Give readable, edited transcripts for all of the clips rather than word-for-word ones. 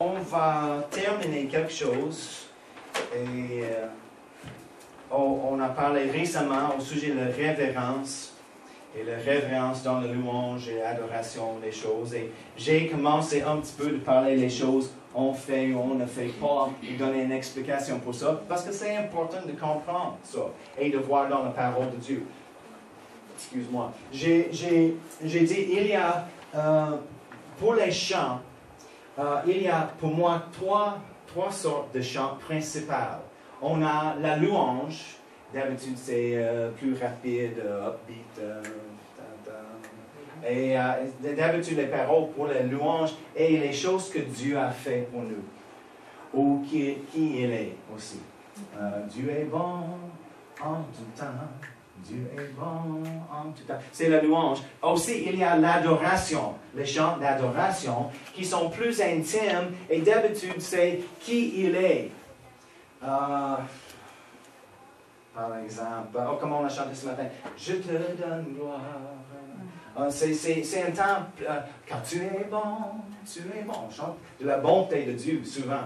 On va terminer quelque chose et on a parlé récemment au sujet de la révérence et la révérence dans la louange et l'adoration des choses. Et j'ai commencé un petit peu de parler des choses on fait ou on ne fait pas et donner une explication pour ça parce que c'est important de comprendre ça et de voir dans la parole de Dieu. Excuse-moi. J'ai dit, il y a, pour les chants, il y a pour moi trois sortes de chants principales. On a la louange, d'habitude c'est plus rapide, upbeat, et d'habitude les paroles pour la louange et les choses que Dieu a fait pour nous, ou qui il est aussi. Dieu est bon en tout temps. Dieu est bon en tout temps. C'est la louange. Aussi, il y a l'adoration, les chants d'adoration qui sont plus intimes et d'habitude, c'est qui il est. Par exemple, comment on a chanté ce matin? Je te donne gloire. C'est un temps, car tu es bon, tu es bon. On chante de la bonté de Dieu souvent.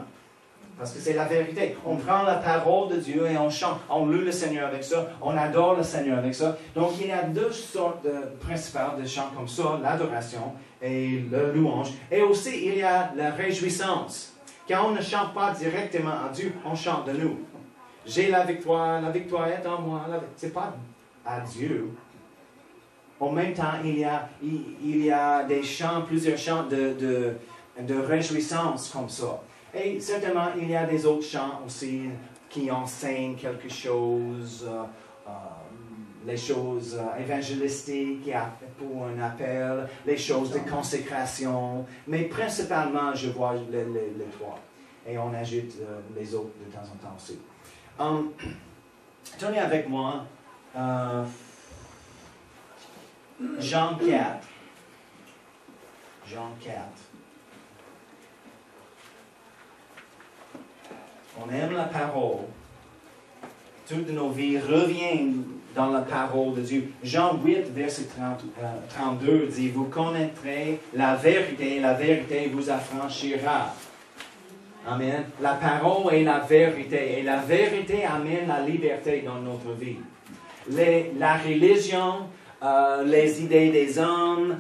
Parce que c'est la vérité. On prend la parole de Dieu et on chante. On loue le Seigneur avec ça. On adore le Seigneur avec ça. Donc, il y a deux sortes principales de chants comme ça, l'adoration et la louange. Et aussi, il y a la réjouissance. Quand on ne chante pas directement à Dieu, on chante de nous. J'ai la victoire est en moi. Ce n'est pas à Dieu. En même temps, il y a des chants, plusieurs chants de réjouissance comme ça. Et certainement, il y a des autres chants aussi qui enseignent quelque chose, les choses évangélistiques pour un appel, les choses de consécration. Mais principalement, je vois les trois. Et on ajoute les autres de temps en temps aussi. Tenez avec moi Jean 4. Jean 4. On aime la parole. Toutes nos vies reviennent dans la parole de Dieu. Jean 8, verset 32 dit, « Vous connaîtrez la vérité, et la vérité vous affranchira. » Amen. La parole est la vérité, et la vérité amène la liberté dans notre vie. La religion, les idées des hommes,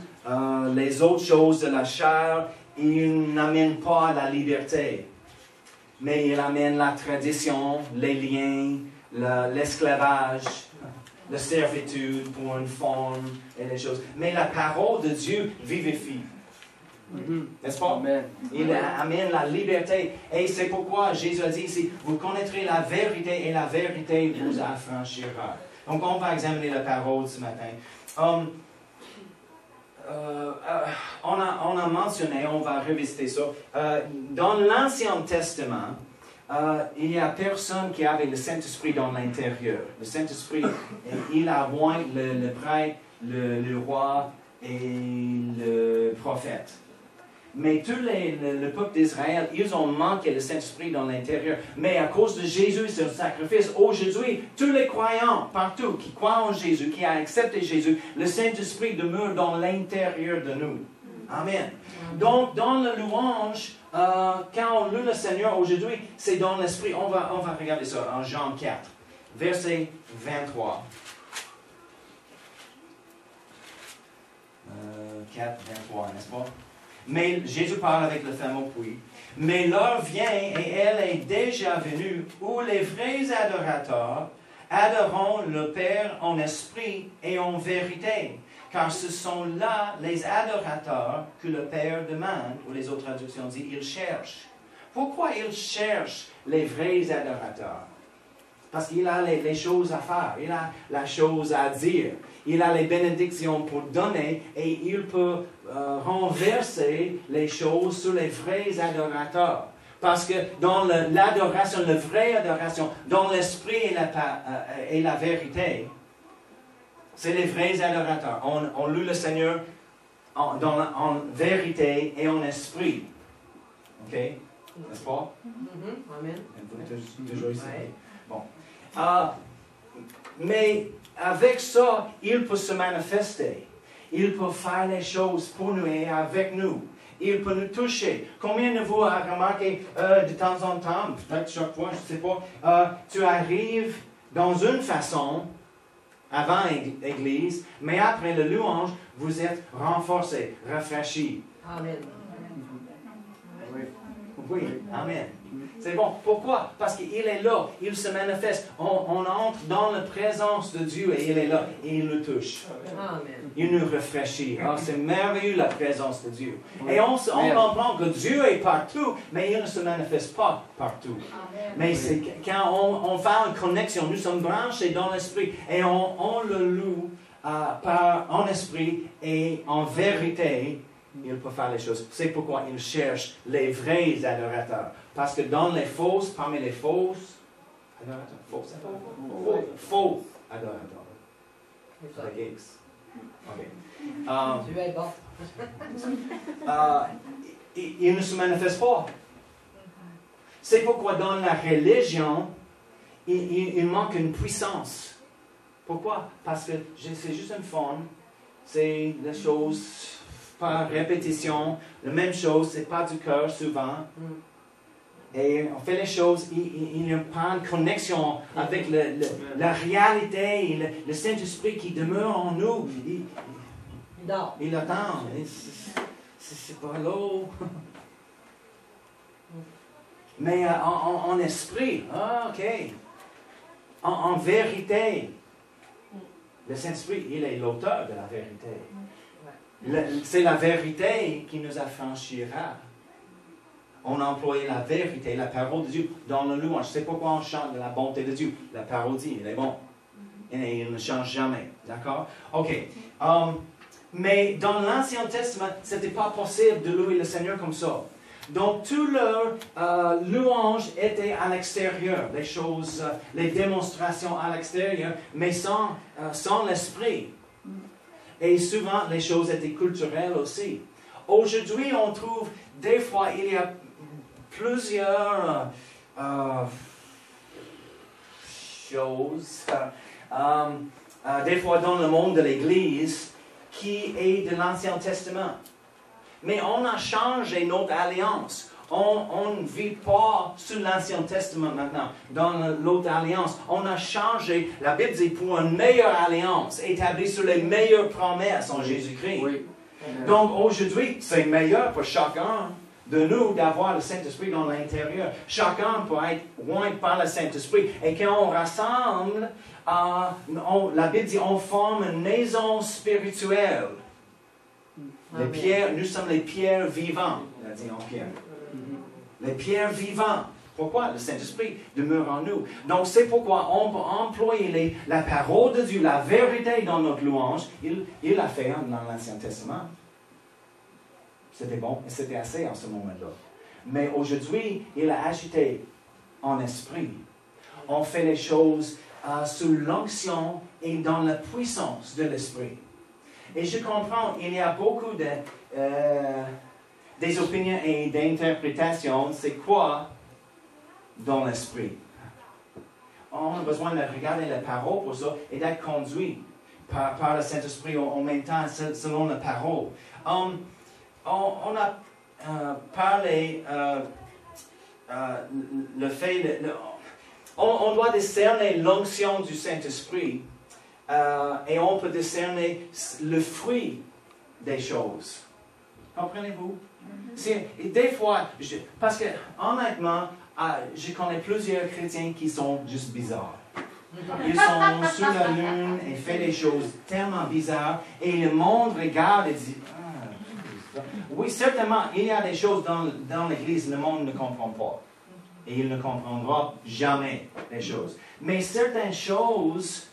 les autres choses de la chair, ils n'amènent pas la liberté. Mais il amène la tradition, les liens, l'esclavage, la servitude pour une forme et les choses. Mais la parole de Dieu vivifie. N'est-ce pas? Amen. Il amène la liberté. Et c'est pourquoi Jésus a dit ici, vous connaîtrez la vérité et la vérité vous affranchira. Donc on va examiner la parole ce matin. On a mentionné, on va revisiter ça, dans l'Ancien Testament, il n'y a personne qui avait le Saint-Esprit dans l'intérieur. Le Saint-Esprit, il a moins le prêtre, le roi et le prophète. Mais tout le peuple d'Israël, ils ont manqué le Saint-Esprit dans l'intérieur. Mais à cause de Jésus et son sacrifice, aujourd'hui, tous les croyants, partout, qui croient en Jésus, qui ont accepté Jésus, le Saint-Esprit demeure dans l'intérieur de nous. Amen. Donc, dans la louange, quand on loue le Seigneur aujourd'hui, c'est dans l'Esprit. On va regarder ça en Jean 4, verset 23. 4, 23, n'est-ce pas? Mais Jésus parle avec la femme au puits. Mais l'heure vient et elle est déjà venue où les vrais adorateurs adoreront le Père en esprit et en vérité. Car ce sont là les adorateurs que le Père demande, ou les autres traductions disent, il cherche. Pourquoi il cherche les vrais adorateurs? Parce qu'il a les choses à faire, il a la chose à dire, il a les bénédictions pour donner et il peut renverser les choses sur les vrais adorateurs. Parce que dans l'adoration, la vraie adoration, dans l'esprit et la vérité, c'est les vrais adorateurs. On loue le Seigneur en vérité et en esprit. OK? N'est-ce pas? Amen. Toujours ici. Bon. Mais avec ça, il peut se manifester. Il peut faire les choses pour nous et avec nous. il peut nous toucher. Combien de vous avez remarqué de temps en temps, peut-être chaque fois, je ne sais pas, tu arrives dans une façon avant l'église, mais après le louange, vous êtes renforcé, rafraîchi. Amen. Oui, amen. C'est bon. Pourquoi? Parce qu'il est là, il se manifeste. On entre dans la présence de Dieu et il est là et il nous touche. Amen. Il nous rafraîchit. Ah, c'est merveilleux la présence de Dieu. Et on comprend que Dieu est partout, mais il ne se manifeste pas partout. Mais c'est quand on fait une connexion, nous sommes branchés dans l'esprit et on le loue en esprit et en vérité. Il peut faire les choses. C'est pourquoi il cherche les vrais adorateurs. Parce que parmi les fausses adorateurs, faux adorateurs. Avec X. OK. Tu es bon. Il ne se manifeste pas. C'est pourquoi dans la religion, il manque une puissance. Pourquoi? Parce que c'est juste une forme. C'est des choses par répétition, la même chose, c'est pas du cœur souvent. Et on fait les choses, il n'y a pas une connexion avec la réalité, le Saint-Esprit qui demeure en nous. Il attend. C'est pas l'eau. Mais en esprit, ok. En vérité, le Saint-Esprit, il est l'auteur de la vérité. C'est la vérité qui nous affranchira. On a employé la vérité, la parole de Dieu dans le louange. C'est pourquoi on chante de la bonté de Dieu. La parodie, il est bon. Et il ne change jamais. D'accord? OK. Mais dans l'Ancien Testament, ce n'était pas possible de louer le Seigneur comme ça. Donc, tout leur louange était à l'extérieur. Les choses, les démonstrations à l'extérieur, mais sans l'esprit. Et souvent, les choses étaient culturelles aussi. Aujourd'hui, on trouve, des fois, il y a plusieurs choses, des fois dans le monde de l'Église, qui est de l'Ancien Testament. Mais on a changé notre alliance. On ne vit pas sous l'Ancien Testament maintenant, dans l'autre alliance. On a changé, la Bible dit, pour une meilleure alliance, établie sur les meilleures promesses en Jésus-Christ. Oui. Donc aujourd'hui, c'est meilleur pour chacun de nous d'avoir le Saint-Esprit dans l'intérieur. Chacun peut être oint par le Saint-Esprit. Et quand on rassemble, la Bible dit, on forme une maison spirituelle. Les pierres, nous sommes les pierres vivantes. Il a dit en pierre. Les pierres vivantes. Pourquoi? Le Saint-Esprit demeure en nous. Donc, c'est pourquoi on peut employer la parole de Dieu, la vérité dans notre louange. Il l'a fait dans l'Ancien Testament. C'était bon et c'était assez en ce moment-là. Mais aujourd'hui, il a ajouté en esprit. On fait les choses sous l'onction et dans la puissance de l'esprit. Et je comprends, il y a beaucoup des opinions et d'interprétations. C'est quoi dans l'esprit? On a besoin de regarder la parole pour ça et d'être conduit par le Saint-Esprit en même temps selon la parole. On a parlé le fait, on doit discerner l'onction du Saint-Esprit et on peut discerner le fruit des choses. Comprenez-vous? Des fois, parce que honnêtement, je connais plusieurs chrétiens qui sont juste bizarres. Ils sont sur la lune et font des choses tellement bizarres et le monde regarde et dit, oui, certainement, il y a des choses dans l'Église, le monde ne comprend pas. Et il ne comprendra jamais les choses. Mais certaines choses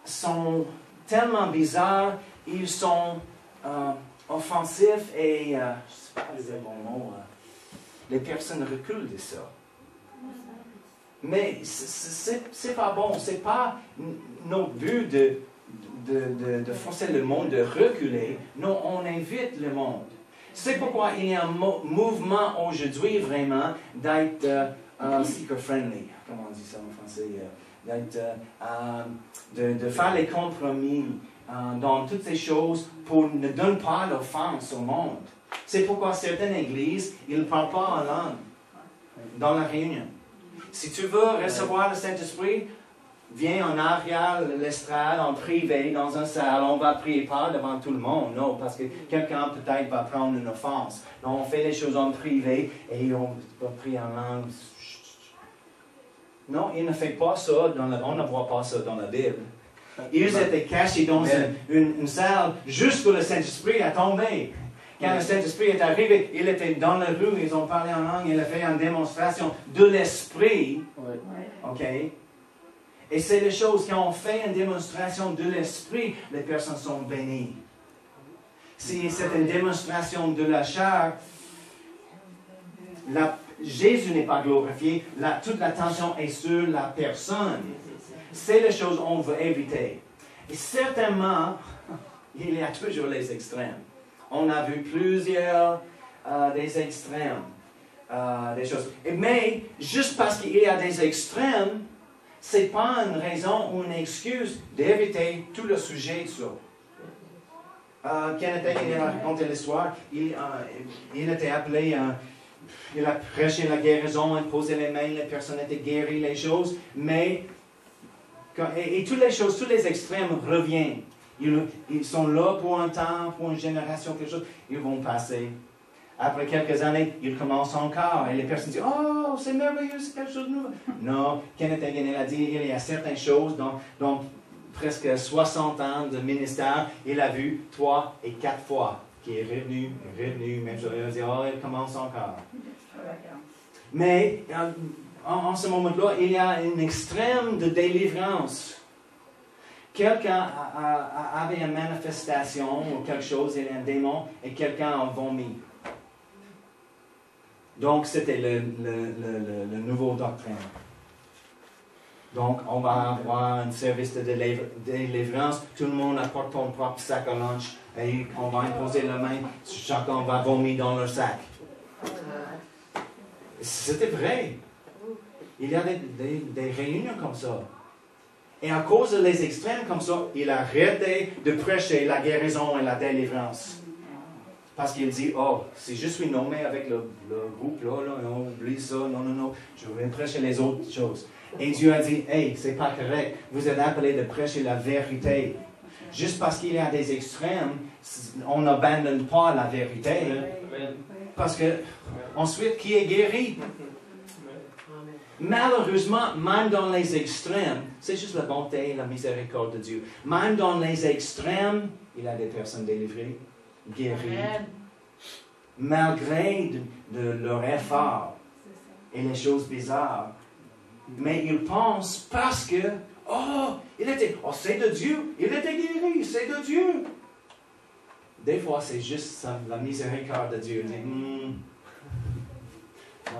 sont tellement bizarres, ils sont offensifs et, je ne sais pas le bon mot, les personnes reculent de ça. Mais c'est pas bon, c'est pas notre but de forcer le monde, de reculer. Non, on invite le monde. C'est pourquoi il y a un mouvement aujourd'hui vraiment d'être seeker-friendly. Comment on dit ça en français? De faire les compromis dans toutes ces choses pour ne donner pas d'offense au monde. C'est pourquoi certaines églises, ils ne parlent pas en langue dans la réunion. Si tu veux recevoir le Saint-Esprit, viens en arrière de l'estrade, en privé, dans un salle. On va prier pas devant tout le monde, non, parce que quelqu'un peut-être va prendre une offense. Non, on fait les choses en privé et on va prier en langue. Non, il ne fait pas ça, on ne voit pas ça dans la Bible. Ils étaient cachés dans une salle juste pour le Saint-Esprit à tomber. Quand le Saint-Esprit est arrivé, il était dans la rue, ils ont parlé en langue, il a fait une démonstration de l'Esprit. OK? Et c'est les choses, quand on fait une démonstration de l'Esprit, les personnes sont bénies. Si c'est une démonstration de la chair, Jésus n'est pas glorifié, toute l'attention est sur la personne. C'est les choses qu'on veut éviter. Et certainement, il y a toujours les extrêmes. On a vu plusieurs des extrêmes, des choses. Mais juste parce qu'il y a des extrêmes, ce n'est pas une raison ou une excuse d'éviter tout le sujet de ça. Kenneth Hagin a raconté l'histoire. Il était appelé, il a prêché la guérison, il posait les mains, les personnes étaient guéries, les choses. Mais, et toutes les choses, tous les extrêmes reviennent. Ils sont là pour un temps, pour une génération, quelque chose. Ils vont passer. Après quelques années, ils commencent encore. Et les personnes disent, oh, c'est merveilleux, c'est quelque chose de nouveau. Non, Kenneth Hagin a dit, il y a certaines choses dans presque 60 ans de ministère, il a vu 3 et 4 fois qui est revenu, même chose. Il a dit, oh, il commence encore. Mais en ce moment-là, il y a une extrême de délivrance. Quelqu'un avait une manifestation ou quelque chose, il y a un démon, et quelqu'un a vomi. Donc, c'était le nouveau doctrine. Donc, on va avoir un service de délivrance. Tout le monde apporte son propre sac à lunch et on va imposer la main. Chacun va vomir dans leur sac. C'était vrai. Il y a des réunions comme ça. Et à cause des extrêmes comme ça, il a arrêté de prêcher la guérison et la délivrance. Parce qu'il dit, oh, si je suis nommé avec le groupe, là, on oublie ça, non, je vais prêcher les autres choses. Et Dieu a dit, hey, c'est pas correct, vous êtes appelés de prêcher la vérité. Juste parce qu'il y a des extrêmes, on n'abandonne pas la vérité. Parce que, ensuite, qui est guéri? Malheureusement, même dans les extrêmes, c'est juste la bonté et la miséricorde de Dieu. Même dans les extrêmes, il y a des personnes délivrées, guéries, malgré de leur effort et les choses bizarres. Mais ils pensent parce que, c'est de Dieu, il était guéri, c'est de Dieu. Des fois, c'est juste ça, la miséricorde de Dieu.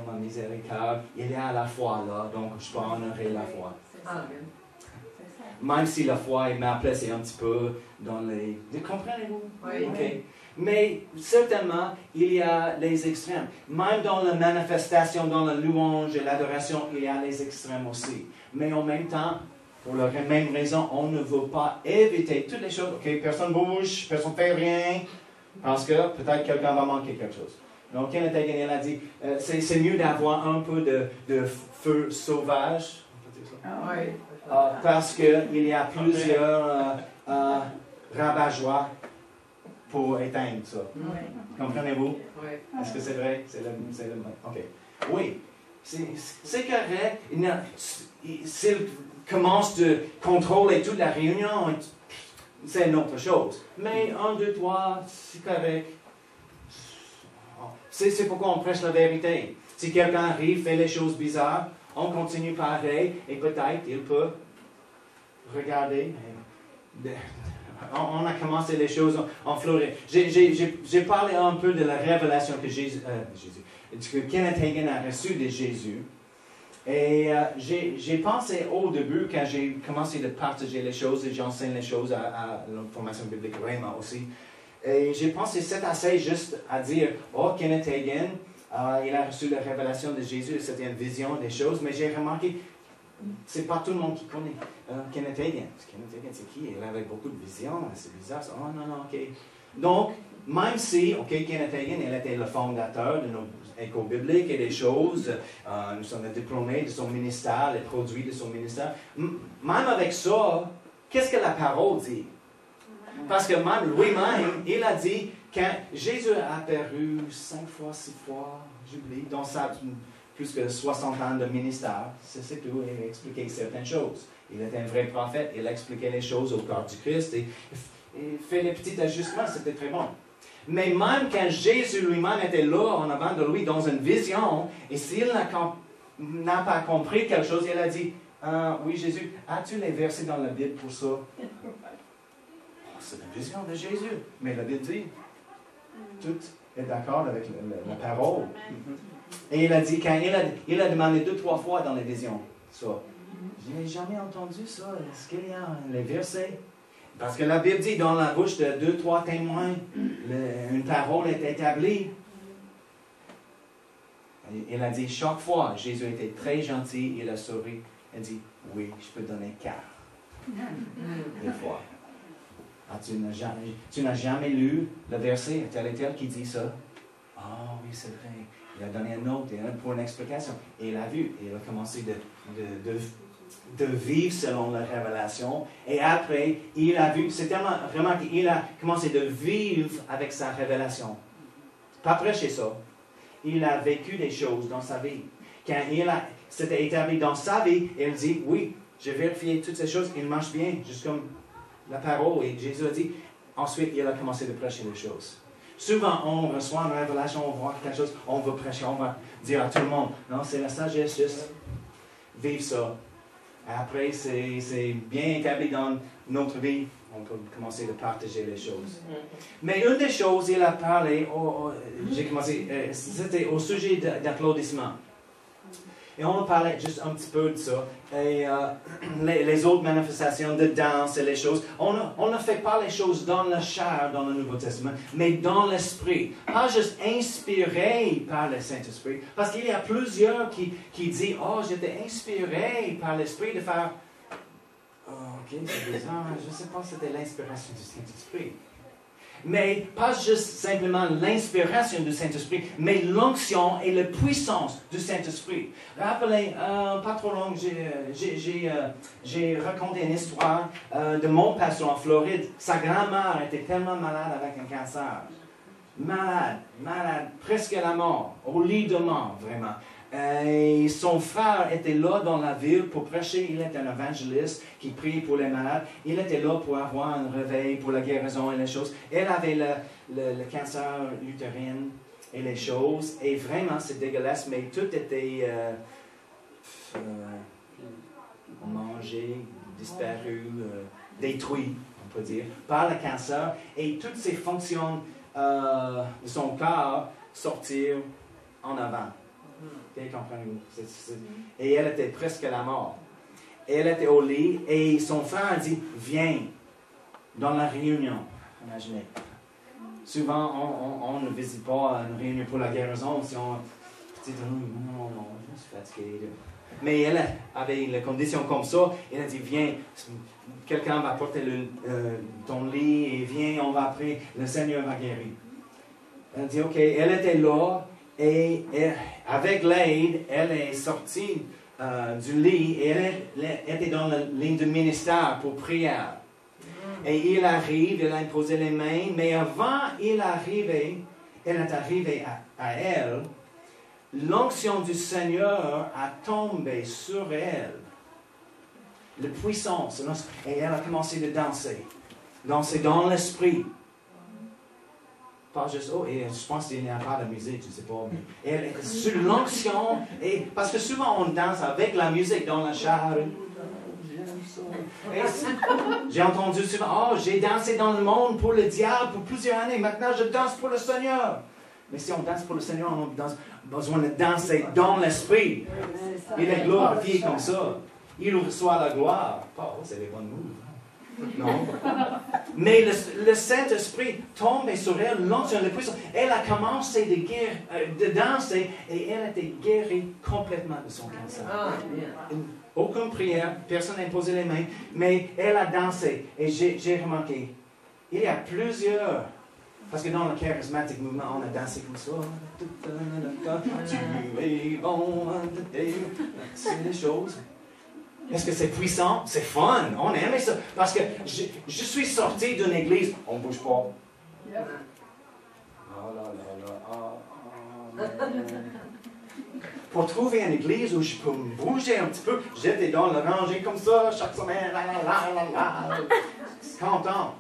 Ma miséricorde, il y a la foi là, donc je peux honorer la foi. Même si la foi est mal placée un petit peu dans les... Comprenez-vous? Oui. Okay. Mais certainement, il y a les extrêmes. Même dans la manifestation, dans la louange et l'adoration, il y a les extrêmes aussi. Mais en même temps, pour la même raison, on ne veut pas éviter toutes les choses. Ok, personne ne bouge, personne ne fait rien, parce que peut-être quelqu'un va manquer quelque chose. Donc, Kenneth Hagin a dit, c'est mieux d'avoir un peu de feu sauvage. Parce qu'il y a plusieurs rabat-joie pour éteindre ça. Comprenez-vous? Est-ce que c'est vrai? OK. Oui, c'est correct. S'il commence de contrôler toute la réunion, c'est une autre chose. Mais 1, 2, 3, c'est correct. C'est pourquoi on prêche la vérité. Si quelqu'un arrive, fait les choses bizarres, on continue pareil, et peut-être il peut regarder. On a commencé les choses en Floride. J'ai parlé un peu de la révélation que Kenneth Hagin a reçue de Jésus. Et j'ai pensé au début, quand j'ai commencé à partager les choses, et j'enseigne les choses à la formation biblique vraiment aussi. Et j'ai pensé, c'est assez juste à dire, Kenneth Hagin, il a reçu la révélation de Jésus, c'était une vision des choses, mais j'ai remarqué, C'est pas tout le monde qui connaît Kenneth Hagin. Kenneth Hagin, c'est qui? Il avait beaucoup de visions. C'est bizarre. Ça. Oh non, OK. Donc, même si, OK, Kenneth Hagin, il était le fondateur de nos écoles bibliques et des choses, nous sommes diplômés de son ministère, les produits de son ministère. Même avec ça, qu'est-ce que la parole dit? Parce que même lui-même, il a dit, quand Jésus a apparu 5 fois, 6 fois, j'oublie, dans sa plus que 60 ans de ministère, c'est tout, il a expliqué certaines choses. Il était un vrai prophète, il a expliqué les choses au corps du Christ et fait les petits ajustements, c'était très bon. Mais même quand Jésus lui-même était là en avant de lui dans une vision, et s'il n'a pas compris quelque chose, il a dit, oui Jésus, as-tu les versets dans la Bible pour ça? C'est la vision de Jésus. Mais la Bible dit, tout est d'accord avec la parole. Et il a dit, quand il a demandé 2-3 fois dans les visions, ça. Je n'ai jamais entendu ça. Est-ce qu'il y a les versets? Parce que la Bible dit, dans la bouche de 2-3 témoins, une parole est établie. Il a dit, chaque fois, Jésus était très gentil, il a souri. Il a dit, oui, je peux donner 4. Des fois. Tu n'as jamais lu le verset tel et tel qui dit ça? Ah oui, c'est vrai. Il a donné une note pour une explication. Et il a vu. Et il a commencé de vivre selon la révélation. Et après, il a vu. C'est tellement remarqué. Il a commencé de vivre avec sa révélation. Pas prêcher ça. Il a vécu des choses dans sa vie. Quand c'était établi dans sa vie, il dit, oui, j'ai vérifié toutes ces choses. Il marche bien, juste comme la parole. Et Jésus a dit, ensuite, il a commencé de prêcher les choses. Souvent, on reçoit une révélation, on voit quelque chose, on va prêcher, on va dire à tout le monde, non, c'est la sagesse, juste vivre ça. Après, c'est bien établi dans notre vie, on peut commencer de partager les choses. Mais une des choses, il a parlé, j'ai commencé, c'était au sujet d'applaudissements. Et on parlait juste un petit peu de ça. Et les autres manifestations de danse et les choses, on ne fait pas les choses dans la chair, dans le Nouveau Testament, mais dans l'esprit. Pas juste inspiré par le Saint-Esprit. Parce qu'il y a plusieurs qui disent, oh, j'étais inspiré par l'Esprit de faire... Oh, ok, c'est bizarre, je ne sais pas si c'était l'inspiration du Saint-Esprit. Mais pas juste simplement l'inspiration du Saint-Esprit, mais l'onction et la puissance du Saint-Esprit. Rappelez, pas trop long, j'ai raconté une histoire de mon pasteur en Floride. Sa grand-mère était tellement malade avec un cancer. Malade, presque à la mort, au lit de mort, vraiment. Et son frère était là dans la ville pour prêcher. Il était un évangéliste qui prie pour les malades. Il était là pour avoir un réveil, pour la guérison et les choses. Elle avait le cancer utérin et les choses. Et vraiment, c'est dégueulasse, mais tout était mangé, disparu, détruit, on peut dire, par le cancer. Et toutes ces fonctions de son corps sortirent en avant. Comprenez-vous? Et elle était presque à la mort. Elle était au lit et son frère a dit, viens dans la réunion. Imaginez. Souvent, on ne visite pas une réunion pour la guérison si on dit, non, je suis fatigué. Mais elle avait les conditions comme ça. Elle a dit, viens, quelqu'un va porter ton lit et viens, on va prier, le Seigneur va guérir. Elle a dit, ok, elle était là. Et avec l'aide, elle est sortie du lit et elle était dans la ligne de ministère pour prière. Et il arrive, il a imposé les mains, mais avant elle est arrivée à elle, l'onction du Seigneur a tombé sur elle. La puissance. Et elle a commencé de danser dans l'esprit. Pas juste, et je pense qu'il n'y a pas de musique, je ne sais pas. Mais sur l'onction, parce que souvent on danse avec la musique dans la chair. J'ai entendu souvent, j'ai dansé dans le monde pour le diable pour plusieurs années, maintenant je danse pour le Seigneur. Mais si on danse pour le Seigneur, on a besoin de danser dans l'esprit. Il est glorifié comme ça. Il reçoit la gloire. C'est les bonnes moves. Non. Mais le Saint-Esprit tombe sur elle, l'onction, le puissance. Elle a commencé de danser et elle a été guérie complètement de son cancer. Aucune prière, personne n'a imposé les mains, mais elle a dansé. Et j'ai remarqué, il y a plusieurs, parce que dans le charismatique mouvement, on a dansé comme ça. Tu es bon, c'est des choses. Est-ce que c'est puissant? C'est fun. On aime ça. Parce que je suis sorti d'une église. On ne bouge pas. Oh là là là. Pour trouver une église où je peux me bouger un petit peu, j'étais dans le rangée comme ça chaque semaine. La, la, la, la, la. Content.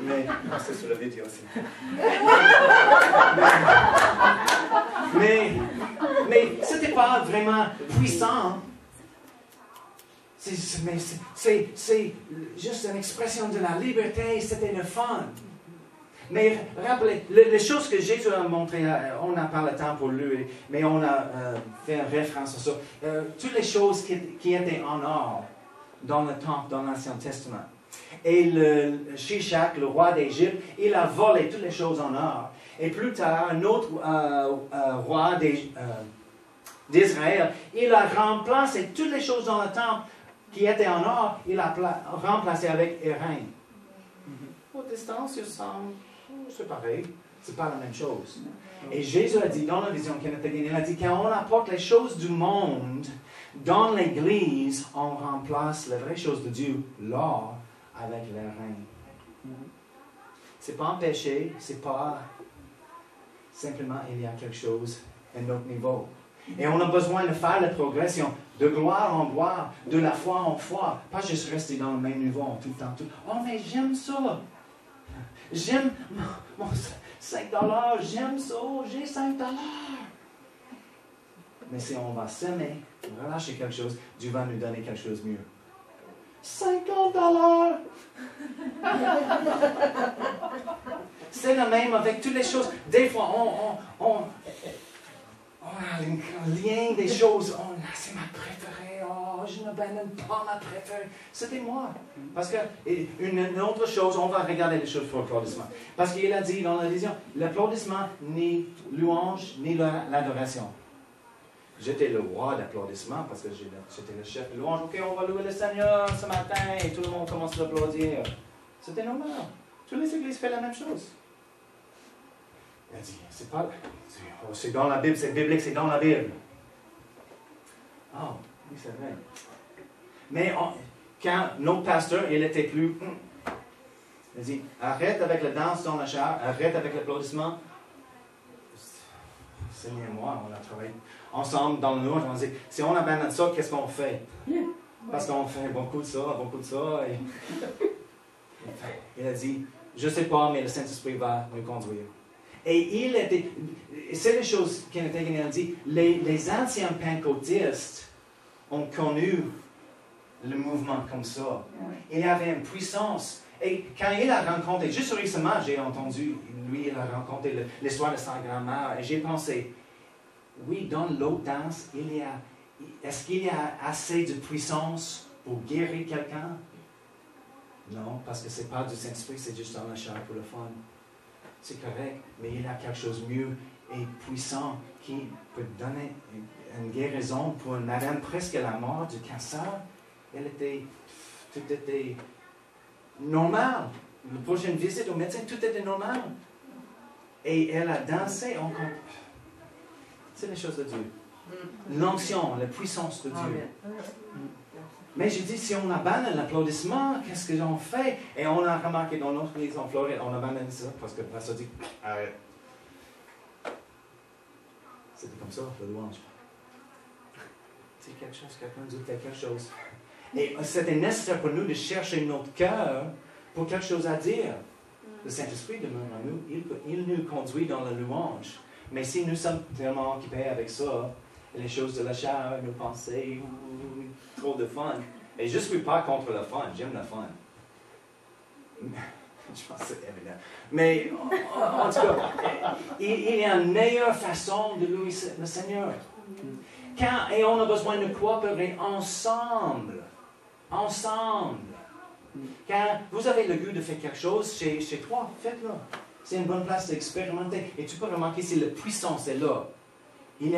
Mais c'est sur la vidéo aussi. Mais c'était pas vraiment puissant. C'est juste une expression de la liberté, c'était le fun. Mais rappelez, les choses que Jésus a montrées, on n'a pas le temps pour lui, mais on a fait une référence à ça. Toutes les choses qui étaient en or dans le temple, dans l'Ancien Testament. Et Shishak, le roi d'Égypte, il a volé toutes les choses en or. Et plus tard, un autre roi d'Israël, il a remplacé toutes les choses dans le temple qui étaient en or, il a remplacé avec Airain. Aux distances, il semble, c'est pareil, c'est pas la même chose. Et Jésus a dit dans la vision qu'il a gagnée, il a dit quand on apporte les choses du monde dans l'Église, on remplace les vraies choses de Dieu, l'or, avec l'airain. C'est pas un péché, c'est pas simplement il y a quelque chose à un autre niveau. Et on a besoin de faire la progression de gloire en gloire, de la foi en foi, pas juste rester dans le même niveau tout le temps. Oh, mais j'aime ça. J'aime mon 5 $, j'aime ça, j'ai 5 $. Mais si on va s'aimer, relâcher quelque chose, Dieu va nous donner quelque chose de mieux. 50 $! C'est le même avec toutes les choses. Des fois, on a un lien des choses. Oh, c'est ma préférée. Oh, je n'abandonne pas ma préférée. C'était moi. Parce que, une autre chose, on va regarder les choses pour l'applaudissement. Parce qu'il a dit dans la vision, l'applaudissement, ni louange, ni l'adoration. J'étais le roi d'applaudissements parce que j'étais le chef de louange. OK, on va louer le Seigneur ce matin et tout le monde commence à applaudir. C'était normal. Toutes les églises font la même chose. Il a dit, c'est dans la Bible, c'est biblique, c'est dans la Bible. Ah, oui, c'est vrai. Mais quand notre pasteur, il était plus... il a dit, arrête avec la danse dans la char, arrête avec l'applaudissement. Seigneur et moi, on a travaillé ensemble dans le louange. On dit, si on abandonne ça, qu'est-ce qu'on fait? Parce qu'on fait beaucoup de ça. Et... il a dit, je ne sais pas, mais le Saint-Esprit va nous conduire. Et c'est les choses qu'il a dit, les anciens pentecôtistes ont connu le mouvement comme ça. Il y avait une puissance. Et quand il a rencontré, juste récemment, j'ai entendu, lui, il a rencontré l'histoire de sa grand-mère, et j'ai pensé, oui, dans l'autre danse, est-ce qu'il y a assez de puissance pour guérir quelqu'un? Non, parce que ce n'est pas du Saint-Esprit, c'est juste dans la chair pour le fun. C'est correct, mais il y a quelque chose de mieux et puissant qui peut donner une guérison pour une madame presque à la mort du cancer. Tout était normal. La prochaine visite au médecin, tout était normal. Et elle a dansé. C'est les choses de Dieu. L'onction, la puissance de Dieu. Mais je dis, si on abandonne l'applaudissement, qu'est-ce que l'on fait? Et on a remarqué dans notre église en Floride, on abandonne ça parce que le pasteur dit, arrête. C'était comme ça, le louange. C'est quelque chose, quelqu'un dit quelque chose. Et c'était nécessaire pour nous de chercher notre cœur pour quelque chose à dire. Le Saint-Esprit demeure en nous, il nous conduit dans la louange. Mais si nous sommes tellement occupés avec ça, les choses de la chair, nos pensées, trop de fun. Et je ne suis pas contre le fun, j'aime le fun. Je pense que c'est évident. Mais en tout cas, il y a une meilleure façon de louer le Seigneur. Et on a besoin de coopérer ensemble. Ensemble. Quand vous avez le goût de faire quelque chose chez toi, faites-le. C'est une bonne place d'expérimenter. Et tu peux remarquer si la puissance est là.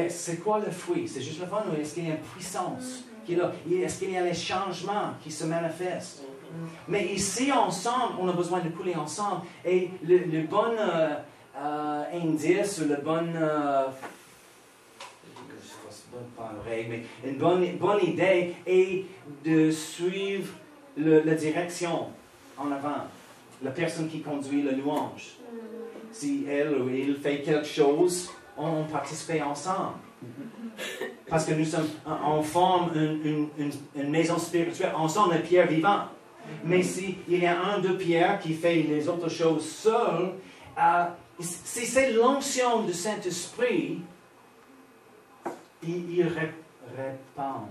C'est quoi le fruit? C'est juste le fun ou est-ce qu'il y a une puissance qui est là? Est-ce qu'il y a les changements qui se manifestent? Mais ici, ensemble, on a besoin de couler ensemble. Et le bon indice ou le bon... pas une règle, mais une bonne idée est de suivre la direction en avant. La personne qui conduit la louange. Si elle ou il fait quelque chose, on participe ensemble. Parce que on forme une maison spirituelle ensemble, une pierre vivante. Mais s'il y a un de Pierre qui fait les autres choses seul, si c'est l'onction du Saint-Esprit, il répand.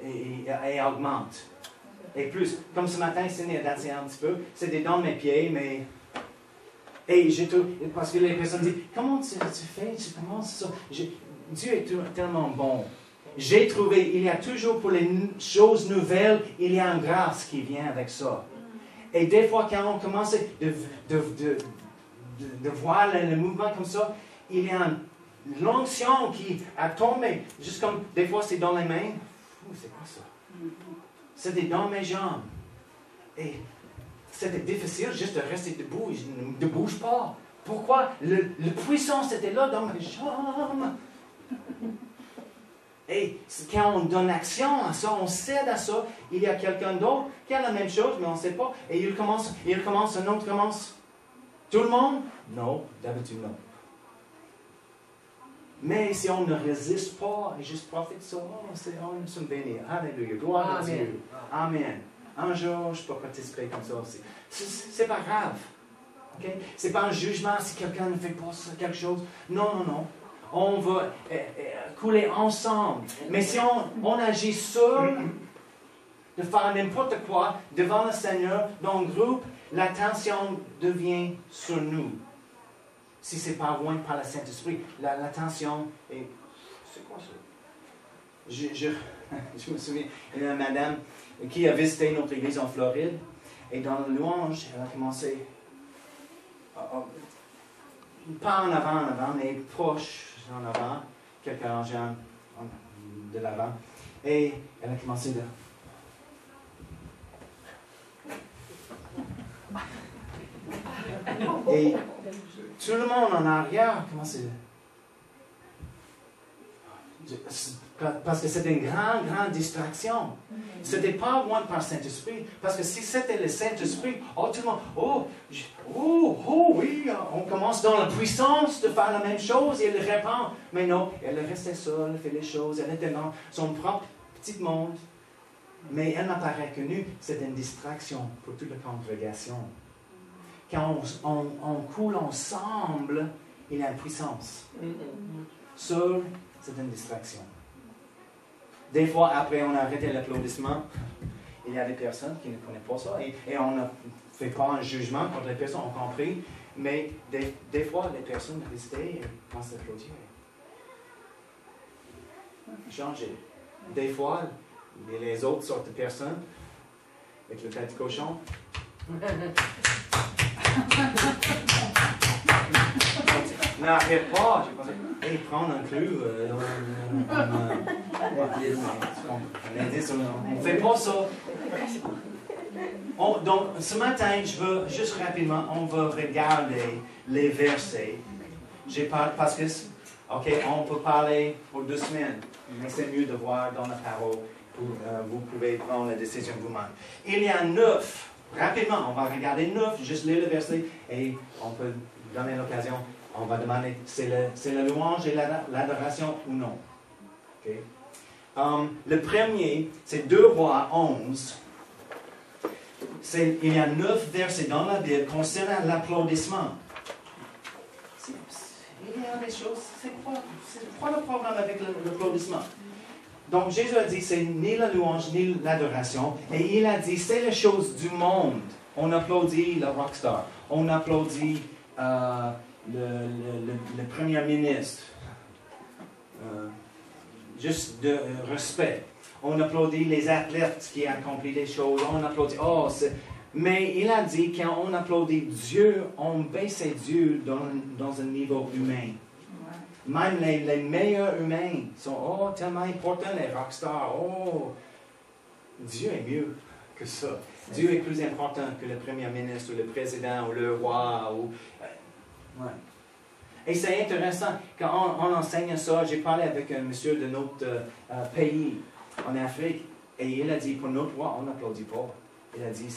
Et augmente. Et plus, comme ce matin, Cindy a dansé un petit peu, c'était dans mes pieds, mais... Et parce que les personnes disent, comment tu fais, tu commences ça? Dieu est tellement bon. J'ai trouvé, il y a toujours pour les choses nouvelles, il y a une grâce qui vient avec ça. Et des fois, quand on commence de voir le mouvement comme ça, il y a l'onction qui a tombé. Juste comme des fois, c'est dans les mains. C'est quoi ça? C'était dans mes jambes. Et c'était difficile juste de rester debout. Je ne bouge pas. Pourquoi? La puissance était là dans mes jambes. Et quand on donne action à ça, on cède à ça, il y a quelqu'un d'autre qui a la même chose, mais on ne sait pas. Et il commence, un autre commence. Tout le monde? Non, d'habitude non. Mais si on ne résiste pas et juste profite de ça, on se bénit. Alléluia. Gloire à Dieu. Amen. Un jour, je peux participer comme ça aussi. C'est pas grave. Okay? C'est pas un jugement si quelqu'un ne fait pas quelque chose. Non, non, non. On va couler ensemble. Mais si on agit seul, de faire n'importe quoi devant le Seigneur, dans le groupe, l'attention devient sur nous. Si ce n'est pas loin par le Saint-Esprit, l'attention est... C'est quoi ça? Je me souviens, il y a une madame qui a visité notre église en Floride, et dans le louange, elle a commencé... pas en avant, mais proche en avant, quelques rangements de l'avant. Et elle a commencé de... Et tout le monde en arrière commençait... Parce que c'était une grande distraction. Ce n'était pas loin par le Saint-Esprit. Parce que si c'était le Saint-Esprit, tout le monde, oui, on commence dans la puissance de faire la même chose et elle répond. Mais non, elle restait seule, elle fait les choses, elle était dans son propre petit monde. Mais elle n'a pas reconnu, c'était une distraction pour toute la congrégation. Quand on coule ensemble, il y a une puissance. Seul, c'est une distraction. Des fois, après, on a arrêté l'applaudissement. Il y a des personnes qui ne connaissent pas ça. Et on ne fait pas un jugement quand les personnes ont compris. Mais des fois, les personnes restaient et commencent à applaudir. Changer. Des fois, les autres sortes de personnes, avec le tête de cochon, n'arrête pas. J'ai pensé, prendre un clou, on ne fait pas ça. Donc, ce matin, je veux juste rapidement, on va regarder les versets. Parce que, on peut parler pour 2 semaines, mais c'est mieux de voir dans la parole. Vous pouvez prendre la décision vous-même. Il y a 9. Rapidement, on va regarder 9, juste lire le verset et on peut donner l'occasion. On va demander, c'est la louange et l'adoration ou non. Okay? Le premier, c'est 2 Rois 11. Il y a 9 versets dans la Bible concernant l'applaudissement. Il y a des choses, c'est quoi le problème avec l'applaudissement? Donc Jésus a dit, c'est ni la louange ni l'adoration. Et il a dit, c'est les choses du monde. On applaudit le rockstar. On applaudit le premier ministre. Juste de respect. On applaudit les athlètes qui accomplissent des choses. On applaudit. Mais il a dit, quand on applaudit Dieu, on baisse Dieu dans un niveau humain. Même les meilleurs humains sont tellement importants, les rockstars. Dieu est mieux que ça. Dieu est plus important que le premier ministre, ou le président, ou le roi. Ouais. Et c'est intéressant, quand on enseigne ça, j'ai parlé avec un monsieur de notre pays, en Afrique, et il a dit, pour notre roi, on n'applaudit pas. Il a dit,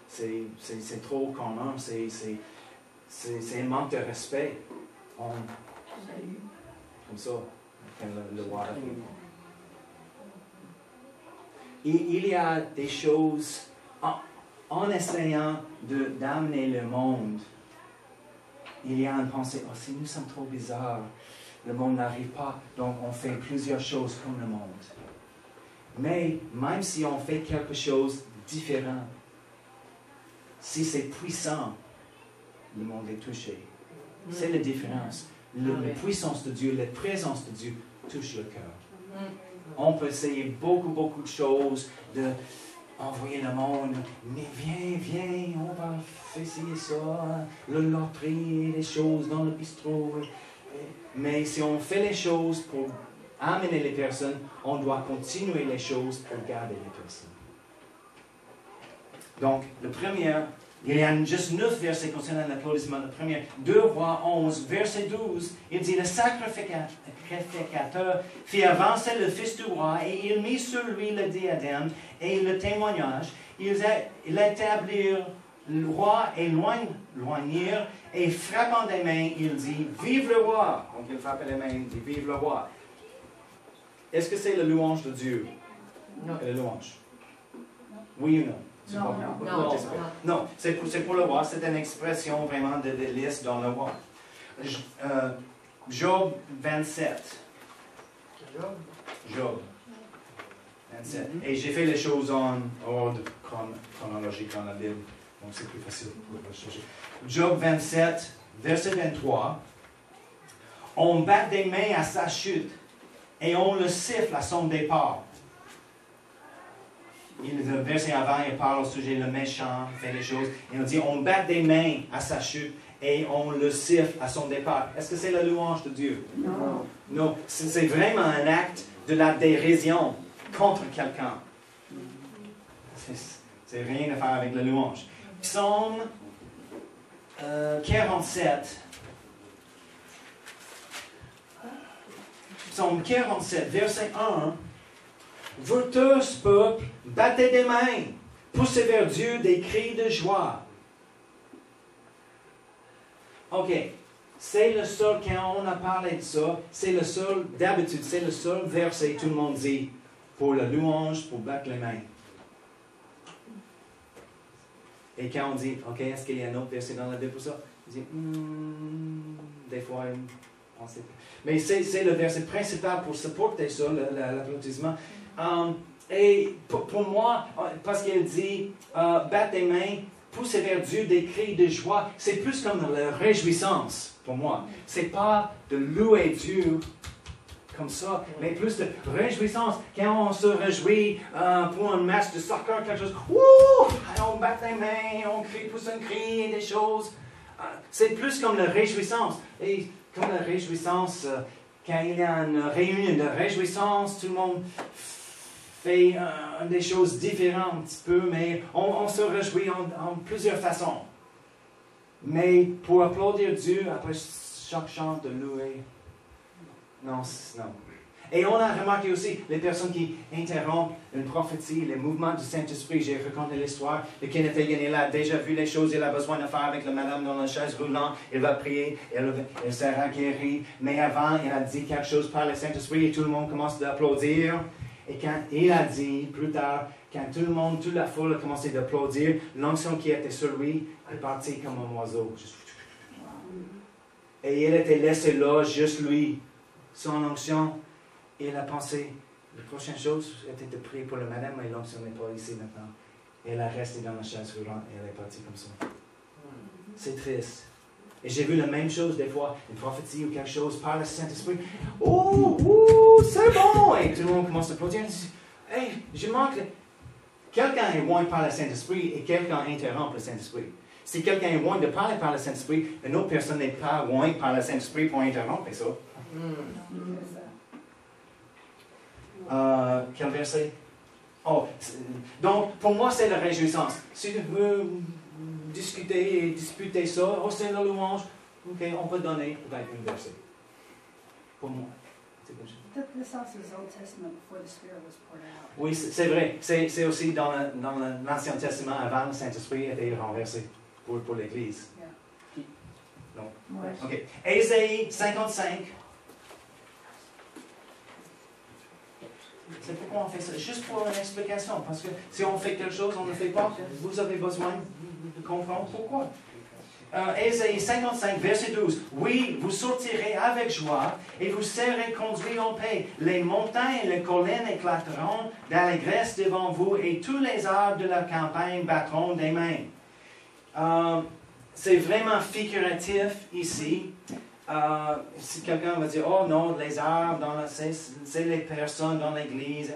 c'est trop commun, c'est un manque de respect. Comme ça, quand le roi a fait. Il y a des choses, en essayant d'amener le monde, il y a une pensée, si nous sommes trop bizarres, le monde n'arrive pas, donc on fait plusieurs choses comme le monde. Mais même si on fait quelque chose de différent, si c'est puissant, le monde est touché. C'est la différence. La puissance de Dieu, la présence de Dieu touche le cœur. On peut essayer beaucoup de choses, d'envoyer le monde, mais viens, on va essayer ça, le loterie, les choses dans le bistrot. Mais si on fait les choses pour amener les personnes, on doit continuer les choses pour garder les personnes. Donc, le premier, il y a juste 9 versets concernant l'applaudissement. Le premier, 2 Rois 11, verset 12, il dit, le sacrificateur fit avancer le fils du roi et il mit sur lui le diadème et le témoignage. Ils établirent le roi éloignirent et frappant des mains, il dit, vive le roi. Donc il frappe les mains, il dit, vive le roi. Est-ce que c'est la louange de Dieu? Non. La louange? Oui ou non? Non, c'est pour le roi, c'est une expression vraiment de délice dans le roi. Job 27. Job 27. Et j'ai fait les choses en ordre chronologique dans la Bible, donc c'est plus facile pour rechercher. Job 27, verset 23. On bat des mains à sa chute et on le siffle à son départ. Le verset avant, il parle au sujet le méchant, fait les choses. Et on dit, on bat des mains à sa chute et on le siffle à son départ. Est-ce que c'est la louange de Dieu? Non. Non, c'est vraiment un acte de la dérision contre quelqu'un. C'est rien à faire avec la louange. Psaume 47. Psaume 47, verset 1. Vous tous, peuple, battez des mains, poussez vers Dieu des cris de joie. OK. C'est le seul, quand on a parlé de ça, c'est le seul, d'habitude, c'est le seul verset, tout le monde dit, pour la louange, pour battre les mains. Et quand on dit, OK, est-ce qu'il y a un autre verset dans la Bible pour ça? On dit, des fois, on ne sait pas. Mais c'est le verset principal pour supporter ça, l'applaudissement. Et pour moi, parce qu'il dit, battre des mains, pousser vers Dieu des cris de joie, c'est plus comme la réjouissance pour moi. C'est pas de louer Dieu comme ça, mais plus de réjouissance. Quand on se réjouit pour un match de soccer, quelque chose, on bat les mains, on crie, pousse un cri, des choses. C'est plus comme la réjouissance. Et comme la réjouissance, quand il y a une réunion de réjouissance, tout le monde fait des choses différentes un petit peu, mais on se réjouit en plusieurs façons. Mais pour applaudir Dieu, après chaque chant de louer, non. Et on a remarqué aussi les personnes qui interrompent une prophétie, les mouvements du Saint-Esprit. J'ai raconté l'histoire de Kenneth Hagin. Il a déjà vu les choses, il a besoin de faire avec la madame dans la chaise roulante. Il va prier, elle sera guérie. Mais avant, il a dit quelque chose par le Saint-Esprit et tout le monde commence à applaudir. Et quand il a dit, plus tard, quand tout le monde, toute la foule a commencé d'applaudir, l'onction qui était sur lui est partie comme un oiseau. Et il était laissé là, juste lui, son onction. Et il a pensé, la prochaine chose était de prier pour la madame, mais l'onction n'est pas ici maintenant. Et elle a resté dans la chaise roulante et elle est partie comme ça. C'est triste. Et j'ai vu la même chose des fois, une prophétie ou quelque chose par le Saint-Esprit. Oh, c'est bon! Et tout le monde commence à applaudir. Hey, je manque. Quelqu'un est loin par le Saint-Esprit et quelqu'un interrompt le Saint-Esprit. Si quelqu'un est loin de parler par le Saint-Esprit, une autre personne n'est pas loin par le Saint-Esprit pour interrompre ça. Quel verset? Oh, donc, pour moi, c'est la réjouissance. Si tu veux discuter et disputer ça, oh, c'est la louange, ok, on peut donner peut-être un verset. Pour moi. This also is Old Testament before the Spirit was poured out. Oui, c'est vrai. C'est aussi dans l'Ancien Testament, avant le Saint-Esprit était renversé pour l'Église. Yeah. Non? Ouais. Ok. Ésaïe 55. C'est pourquoi on fait ça. Juste pour une explication. Parce que si on fait quelque chose, on ne le fait pas, vous avez besoin de comprendre pourquoi. Ésaïe 55, verset 12. Oui, vous sortirez avec joie et vous serez conduits en paix. Les montagnes et les collines éclateront d'allégresse devant vous et tous les arbres de la campagne battront des mains. C'est vraiment figuratif ici. Si quelqu'un va dire, oh non, les arbres, c'est les personnes dans l'Église.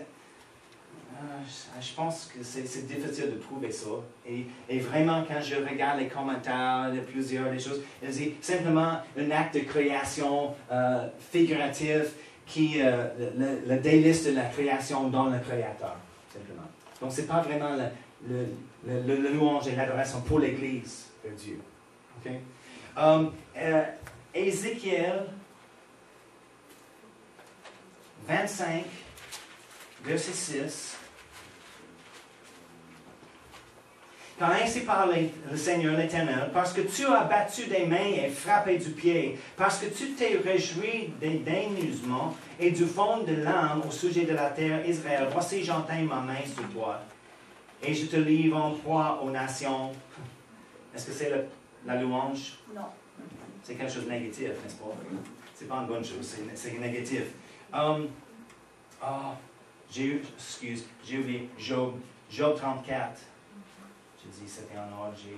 Je pense que c'est difficile de prouver ça. Et vraiment, quand je regarde les commentaires de plusieurs des choses, ils disent simplement un acte de création figuratif qui le délice de la création dans le Créateur, simplement. Donc, ce n'est pas vraiment le louange et l'adoration pour l'Église de Dieu. Okay? Ézéchiel 25, verset 6. Quand ainsi parle le Seigneur l'Éternel, parce que tu as battu des mains et frappé du pied, parce que tu t'es réjoui des dénuements et du fond de l'âme au sujet de la terre Israël, voici j'entends ma main sur toi, et je te livre en proie aux nations. Est-ce que c'est la louange? Non. C'est quelque chose de négatif, n'est-ce pas? C'est pas une bonne chose, c'est négatif. J'ai oublié Job 34. Je dis, c'était en ordre, j'ai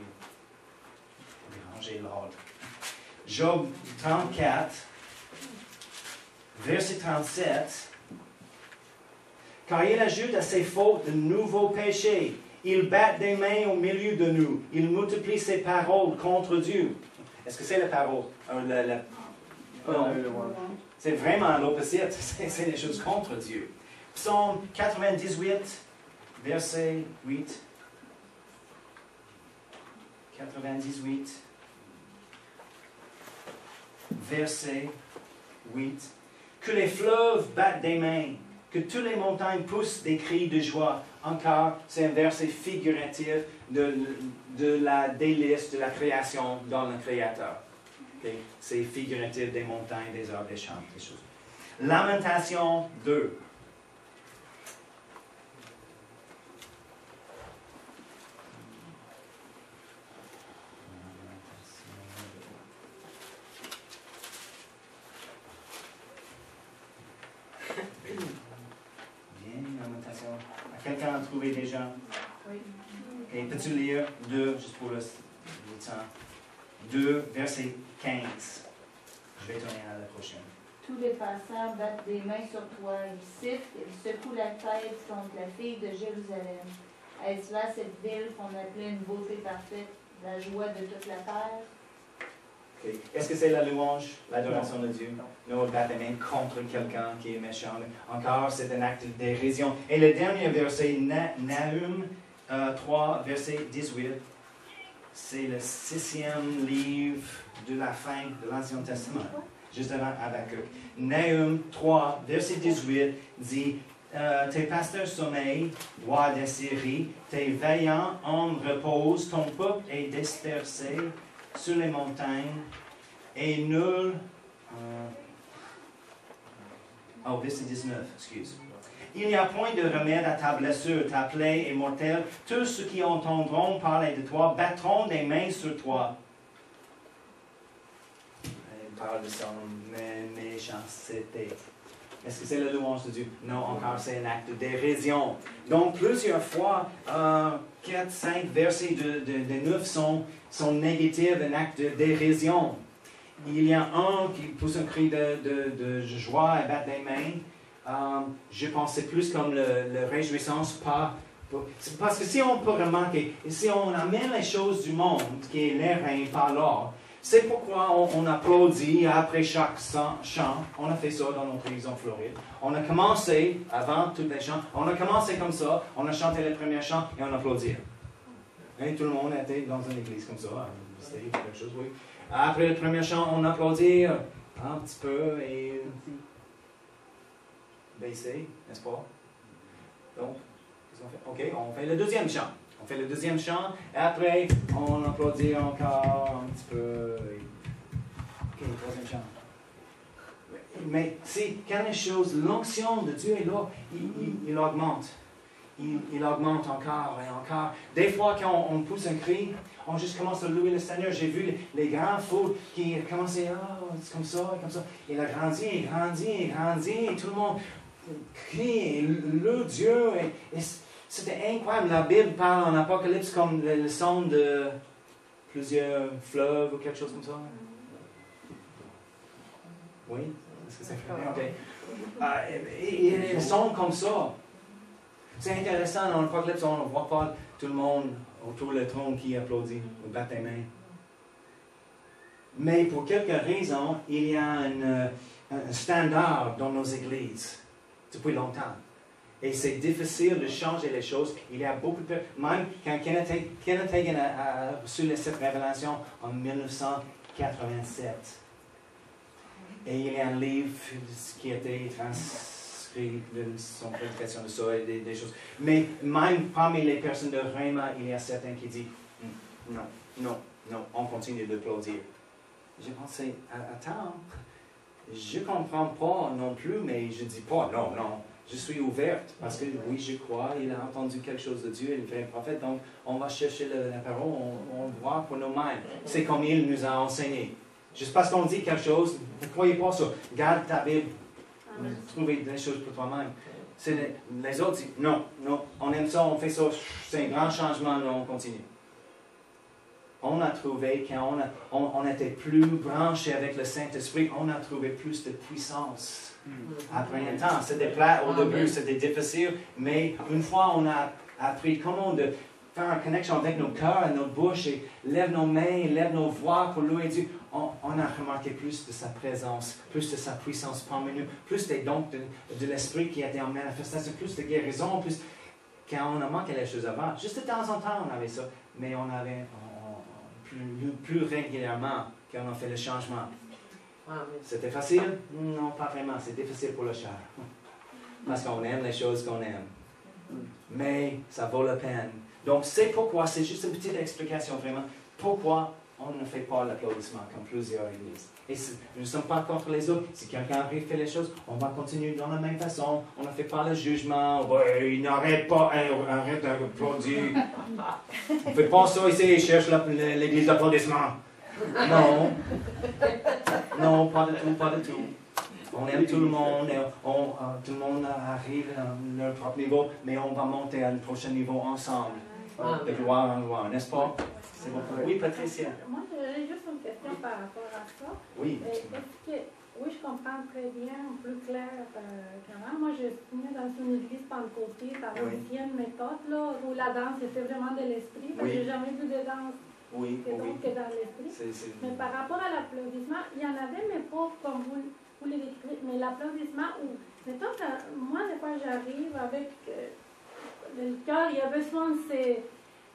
dérangé l'ordre. Job 34, verset 37. Car il ajoute à ses fautes de nouveaux péchés. Il bat des mains au milieu de nous. Il multiplie ses paroles contre Dieu. Est-ce que c'est la parole? Non. C'est vraiment l'opposite. C'est des choses contre Dieu. Psaume 98, verset 8. 98, verset 8. Que les fleuves battent des mains, que toutes les montagnes poussent des cris de joie. Encore, c'est un verset figuratif de la délice de la création dans le Créateur. Okay? C'est figuratif des montagnes, des arbres, des champs, des choses. Lamentation 2. Quelqu'un a trouvé déjà? Oui. Okay, peux-tu lire 2, juste pour le temps? 2, verset 15. Je vais tourner à la prochaine. Tous les passants battent des mains sur toi, ils sifflent, ils secouent la tête contre la fille de Jérusalem. Est-ce là cette ville qu'on appelait une beauté parfaite, la joie de toute la terre? Okay. Est-ce que c'est la louange, l'adoration de Dieu? Non, on bat les mains contre quelqu'un qui est méchant. Encore, c'est un acte de dérision. Et le dernier verset, Nahum 3, verset 18, c'est le 6e livre de la fin de l'Ancien Testament, juste avant Habakkuk. Nahum 3, verset 18 dit, tes pasteurs sommeillent, roi d'Assyrie, tes veillants hommes reposent, ton peuple est dispersé sur les montagnes, et nul... verset 19, excuse. Il n'y a point de remède à ta blessure, ta plaie est mortelle. Tous ceux qui entendront parler de toi battront des mains sur toi. Il parle de son méchanceté. Est-ce que c'est la louange de Dieu? Non, encore c'est un acte de dérision. Donc plusieurs fois, 4, 5 versets de 9 sont négatifs, un acte de dérision. Il y a un qui pousse un cri de joie et bat les mains. Je pensais plus comme le réjouissance, pas... Parce que si on peut remarquer, si on amène les choses du monde, qui est l'air et par là, c'est pourquoi on applaudit après chaque chant. On a fait ça dans notre église en Floride. On a commencé, avant tous les chants, on a commencé comme ça, on a chanté les premiers chants et on applaudit. Et tout le monde était dans une église comme ça, c'était quelque chose, oui. Après le premier chant, on applaudit un petit peu et baisser, n'est-ce pas? Donc, OK, on fait le deuxième chant. On fait le deuxième chant, et après, on applaudit encore un petit peu. OK, le troisième chant. Mais c'est quelque chose, l'onction de Dieu est là, il augmente. Il augmente encore et encore. Des fois, quand on pousse un cri, on juste commence à louer le Seigneur. J'ai vu les grands fous qui commençaient, c'est comme ça, comme ça. Il a grandi, il grandit, il grandit, et tout le monde crie, et loue Dieu. Et c'était incroyable. La Bible parle en Apocalypse comme le son de plusieurs fleuves ou quelque chose comme ça. Oui? Est-ce que c'est vrai? OK. Et le son comme ça. C'est intéressant, dans l'Apocalypse, on ne voit pas tout le monde autour du trône qui applaudit ou bat les mains. Mais pour quelques raisons, il y a un standard dans nos églises depuis longtemps. Et c'est difficile de changer les choses. Il y a beaucoup de... Même quand Kenneth Hagin a reçu cette révélation en 1987. Et il y a un livre qui a été transcrit de son prédication de ça et des choses. Mais même parmi les personnes de Rhema, il y a certains qui disent non, on continue d'applaudir. J'ai pensé, attends, je ne comprends pas non plus, mais je ne dis pas non. Je suis ouverte parce que oui, je crois, il a entendu quelque chose de Dieu, il est un prophète, donc on va chercher la parole, on voit pour nous-mêmes. C'est comme il nous a enseigné. Juste parce qu'on dit quelque chose, ne croyez pas ça. Garde ta Bible, trouvez des choses pour toi-même. Les autres disent non, on aime ça, on fait ça, c'est un grand changement, on continue. On a trouvé, quand on était plus branché avec le Saint-Esprit, on a trouvé plus de puissance. Après un temps, c'était plat au début, c'était difficile, mais une fois on a appris comment de faire une connexion avec nos cœurs et notre bouche, et lève nos mains, lève nos voix pour louer Dieu, on a remarqué plus de sa présence, plus de sa puissance parmi nous, plus des dons de l'Esprit qui étaient en manifestation, plus de guérison, plus quand on a manqué les choses avant. Juste de temps en temps, on avait ça, mais on avait plus régulièrement quand on a fait le changement. C'était facile? Non, pas vraiment. C'est difficile pour le chair. Parce qu'on aime les choses qu'on aime. Mais ça vaut la peine. Donc, c'est pourquoi, c'est juste une petite explication vraiment, pourquoi on ne fait pas l'applaudissement comme plusieurs églises. Et nous ne sommes pas contre les autres. Si quelqu'un arrive fait les choses, on va continuer dans la même façon. On ne fait pas le jugement. Il n'arrête pas, arrête d'applaudir. On ne fait pas ça ici, il cherche l'église d'applaudissement. Non, pas du tout. On aime tout le monde, et tout le monde arrive à leur propre niveau, mais on va monter à un prochain niveau ensemble, de gloire en gloire, n'est-ce pas? C'est bon. Oui, Patricia. Moi, j'ai juste une question par rapport à ça. Oui. Oui, je comprends très bien, plus clair qu'avant. Moi, je suis venue dans une église pentecôtiste, par l'ancienne méthode, là, où la danse était vraiment de l'esprit, parce que j'ai jamais vu de danse. Que dans l'esprit. Mais par rapport à l'applaudissement, il y en avait, mais pas comme vous les décrivez. Mais l'applaudissement, où, mettons que moi, des fois, j'arrive avec le cœur, il y a besoin de ces.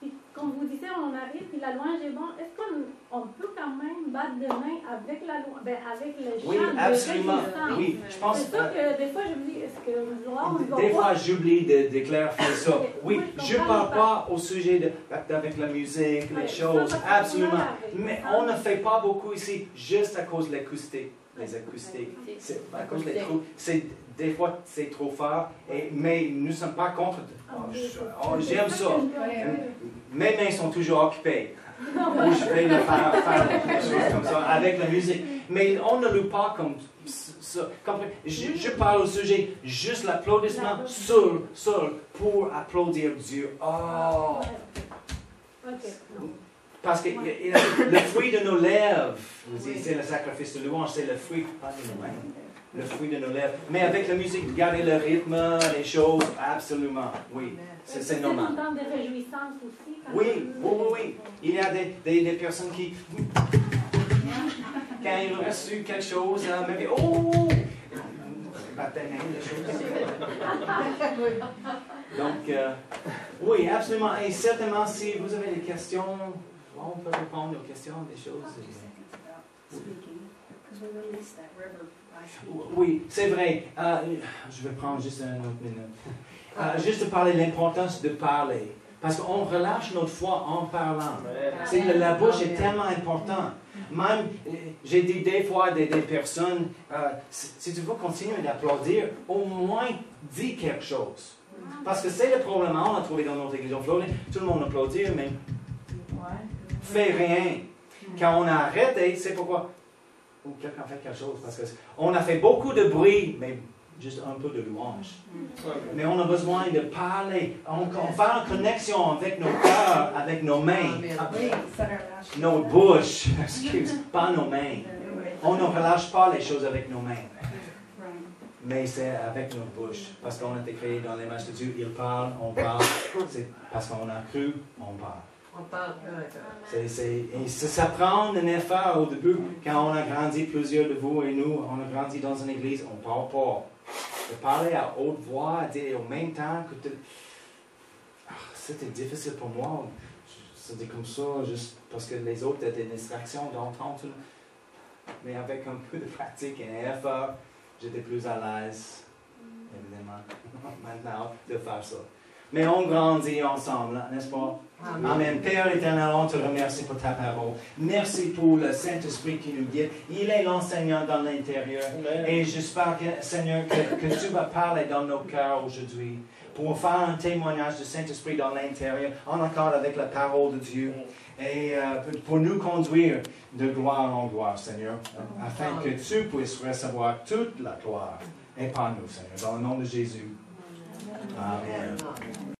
Puis, comme vous disiez, on arrive, puis la louange est bonne. Est-ce qu'on peut quand même battre des mains avec la louange, avec le chant? Oui, absolument. Oui, je pense. C'est sûr que des fois, je me dis, est-ce que le louange va des fois, j'oublie de clarifier ça. Oui, je ne parle pas au sujet avec la musique, les choses, absolument. Mais on ne fait pas beaucoup ici, juste à cause de l'acoustique. Les acoustiques. À cause des trous. Des fois, c'est trop fort, mais nous ne sommes pas contre. J'aime ça. Mes mains sont toujours occupées. où je vais le faire des choses comme ça avec la musique. Mais on ne loue pas comme ça. Je parle au sujet juste l'applaudissement seul pour applaudir Dieu. Oh! Parce que le fruit de nos lèvres, c'est le sacrifice de louange, c'est le fruit, pas de nous-mêmes, le fruit de nos lèvres. Mais avec la musique, garder le rythme, les choses, absolument, oui, c'est normal. C'est un temps de réjouissance aussi. Oui. Il y a des personnes qui, quand ils ont reçu quelque chose, mais oh! Donc, oui, absolument. Et certainement, si vous avez des questions, on peut répondre aux questions, des choses. Oui, c'est vrai. Je vais prendre juste une autre minute. Juste parler de l'importance de parler. Parce qu'on relâche notre foi en parlant. La bouche est tellement importante. Même, j'ai dit des fois des personnes, si tu veux continuer d'applaudir, au moins dis quelque chose. Parce que c'est le problème, on a trouvé dans notre église, tout le monde applaudit, mais fait rien. Quand on a arrêté, c'est pourquoi quelqu'un fait quelque chose. Parce qu'on a fait beaucoup de bruit, mais juste un peu de louange. Mais on a besoin de parler. On fait une connexion avec nos cœurs, avec nos mains. Nos bouches, pas nos mains. On ne relâche pas les choses avec nos mains. Mais c'est avec nos bouches. Parce qu'on a été créés dans l'image de Dieu. Il parle, on parle. C'est parce qu'on a cru, on parle. On parle. Et ça prend un effort au début. Quand on a grandi, plusieurs de vous et nous, on a grandi dans une église, on ne parle pas. De parler à haute voix, dire au même temps que c'était difficile pour moi. C'était comme ça, juste parce que les autres étaient des distractions d'entendre. Mais avec un peu de pratique et un effort, j'étais plus à l'aise, évidemment, maintenant, de faire ça. Mais on grandit ensemble, n'est-ce pas? Amen. Père éternel, on te remercie pour ta parole. Merci pour le Saint-Esprit qui nous guide. Il est l'enseignant dans l'intérieur. Et j'espère, Seigneur, que tu vas parler dans nos cœurs aujourd'hui pour faire un témoignage du Saint-Esprit dans l'intérieur, en accord avec la parole de Dieu. Et pour nous conduire de gloire en gloire, Seigneur, afin que tu puisses recevoir toute la gloire. Et par nous, Seigneur, dans le nom de Jésus. Amen.